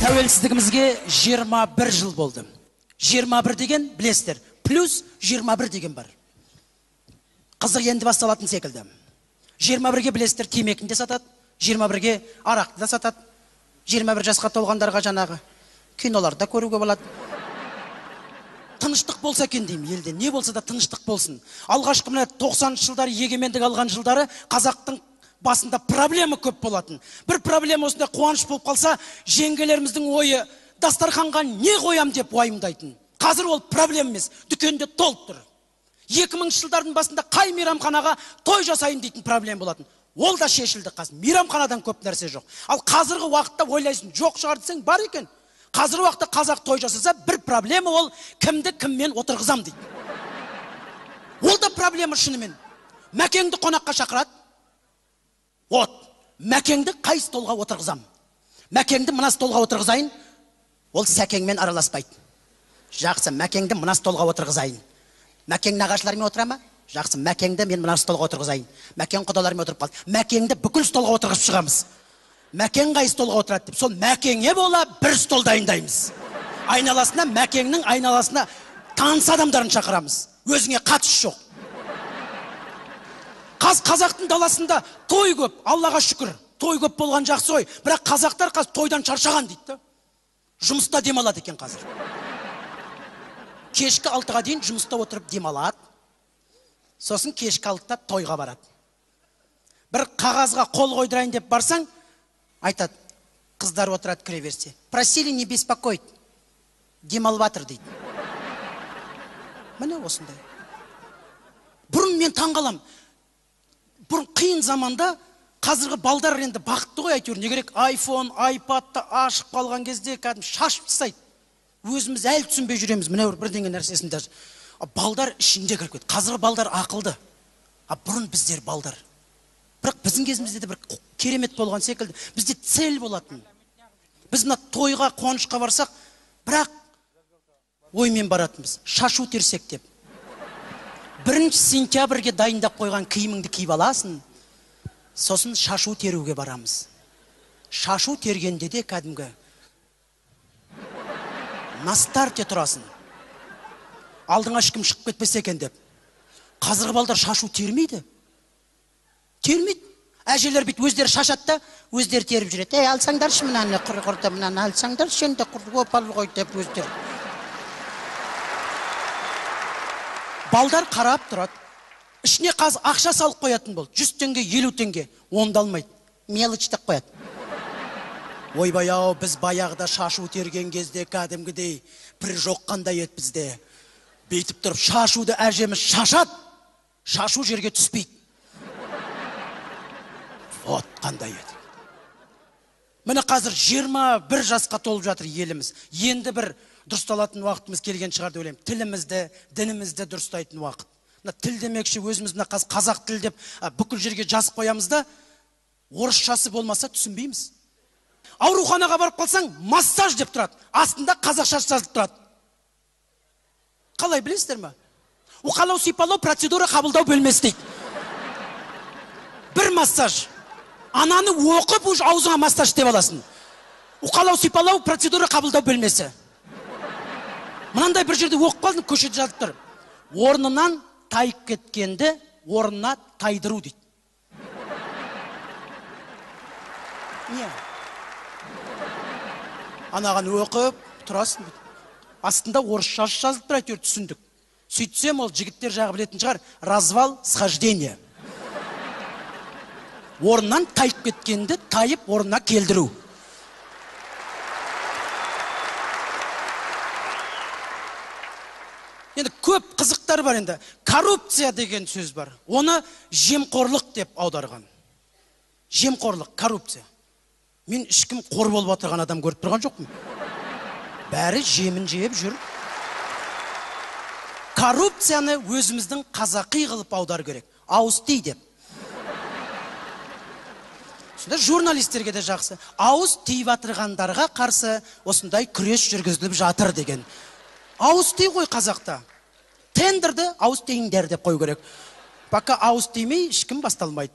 Тәуелсіздігімізге 21 жыл болды. 21 деген білесіздер, плюс 21 деген бар. Қызық енді басталатын секілді. 21-ге білесіздер темекін де сатады, 21-ге арақты да сатады. 21 жасқа толғандарға жаңағы киноларда көруге болады. Тыныштық болса екен деймін елде, не болса да тыныштық болсын. Алғашқы мына 90-шы жылдары егемендік алған жылдары қазақтың басында проблема көп болатын. Бір проблема осында қуаныш болып қалса, жеңгелеріміздің ойы дастарханға не қоям деп уайымдайтын. Қазір ол проблема емес, дүкенде толып тұр. 2000-ші жылдардың басында қай мейрамханаға той жасайын дейтін проблема болатын. Ол да шешілді қазір. Мейрамханадан көп нәрсе жоқ. Ал қазіргі уақытта ойлайсың, жоқ шығар десең бар екен. Қазіргі уақытта қазақ той жасаса, бір проблема ол кімді кіммен отырғызам дейді. Ол да проблема шынымен. Мәкеңді қонаққа шақырады. Вот, Мәкеңді қай столға отырғызам? Мәкеңді мына столға отырғызайын, ол Сәкеңмен араласпайды. Жақсы, Мәкеңді мына столға отырғызайын. Мәкең нағашыларымен отыра ма? Жақсы, Мәкеңді мен мына столға отырғызайын. Мәкең құдаларымен отырып қалды. Мәкеңді бүкіл столға отырғызып шығамыз. Мәкең қай столға отырады деп, сол Мәкеңе бола бір стол дайындаймыз. Айналасына, Мәкеңнің айналасына таныс адамдарын шақырамыз. Өзіңе қатысы жоқ. Қазақтың даласында той көп, Аллаға шүкір. Той көп болған жақсы ой. Бірақ қазақтар тойдан шаршаған дейді. Жұмыста демалады екен қазір. Кешкі 6-ға дейін жұмыста отырып демалады. Сосын кешкі 6-та тойға барады. Бір қағазға қол қойдырайын деп барсаң, айтады, қыздар отырады кіре берсе. Просили не беспокоить. Демалып жатыр дейді. Міне осындай. Бұрын мен таңғалам. Бұрын қиын заманда қазіргі балдар енді бақытты ғой әйтеуір. Не керек? iPhone, iPad-та ашып қалған кезде кәдімгі шашып тастайды. Өзіміз әлі түсінбей жүреміз, міне бірдеңе нәрсесінде. Балдар ішінде кіріп кетті. Қазіргі балдар ақылды. Бұрын біздер балдар. Бірақ біздің кезімізде де бір керемет болған секілді. Бізде цель болатын. Біз мына тойға, қуанышқа барсақ, бірақ оймен баратынбыз. Шашу терсек деп. 1 сентябрьге дайындап қойған киіміңді киіп аласың. Сосын шашу теруге барамыз. Шашу тергенде де кәдімгі на старте тұрасың. Алдыңа ешкім шығып кетпесе екен деп. Қазіргі балдар шашу термейді. Термейді. Әжелер бит өздері шашады да, өздері теріп жүреді. Алсаңдаршы мынаны, құры-құрды мынаны алсаңдаршы, енді құры опал ғой деп өздері. Балдар қарап тұрады. Ішіне қаз ақша салып қоятын бол. 100 теңге, 50 теңге. Онда алмайды. Мелочь деп қояды. Ойбай-ау, біз баяғыда шашу терген кезде кәдімгідей бір жоқ қандай еді бізде. Бейтіп тұрып, шашуды әжеміз шашады, шашу жерге түспейді. Вот қандай еді. Міне қазір 21 жасқа толып жатыр еліміз. Енді бір дұрысталатын уақытымыз келген шығар деп ойлаймын. Тілімізді, дінімізді дұрыстайтын уақыт. Тіл демекші өзіміз қазақ тіл деп бүкіл жерге жазып қоямыз да, орысшасы болмаса түсінбейміз. Ауруханаға барып қалсаң, массаж деп тұрады. Астында қазақша жазылып тұрады. Қалай білесіздер ме? Уқалау сипалау процедура қабылдау бөлмесі дейді. Бір массаж. Ананы оқып уже аузыңа массаж деп аласың. Уқалау сипалау процедура қабылдау бөлмесі. Мынандай бір жерде оқып қалдым, көшеде жазып тұр. Орнынан тайып кеткенді орнына тайдыру дейді. Не? Анаған оқып тұрасың. Астында орысша жазылып тұр, әйтеуір түсіндік. Сөйтсем, ол жігіттер жағы білетін шығар, развал схождение. Орнынан тайып кеткенді тайып орнына келдіру. Енді көп қызықтар бар енді. Коррупция деген сөз бар. Оны жемқорлық деп аударған. Жемқорлық, коррупция. Мен ешкім қор болып отырған адам көріп тұрған жоқпын. Бәрі жемін жеп жүр. Коррупцияны өзіміздің қазақи қылып аудар керек. Ауыз тий деп. Сонда журналистерге де жақсы. Ауыз тиіп атырғандарға қарсы осындай күрес жүргізіліп жатыр деген. Ауыз тей қой қазақта. Тендерді ауыз тейіндер деп қой керек. Пока ауыз теймей ешкім басталмайды.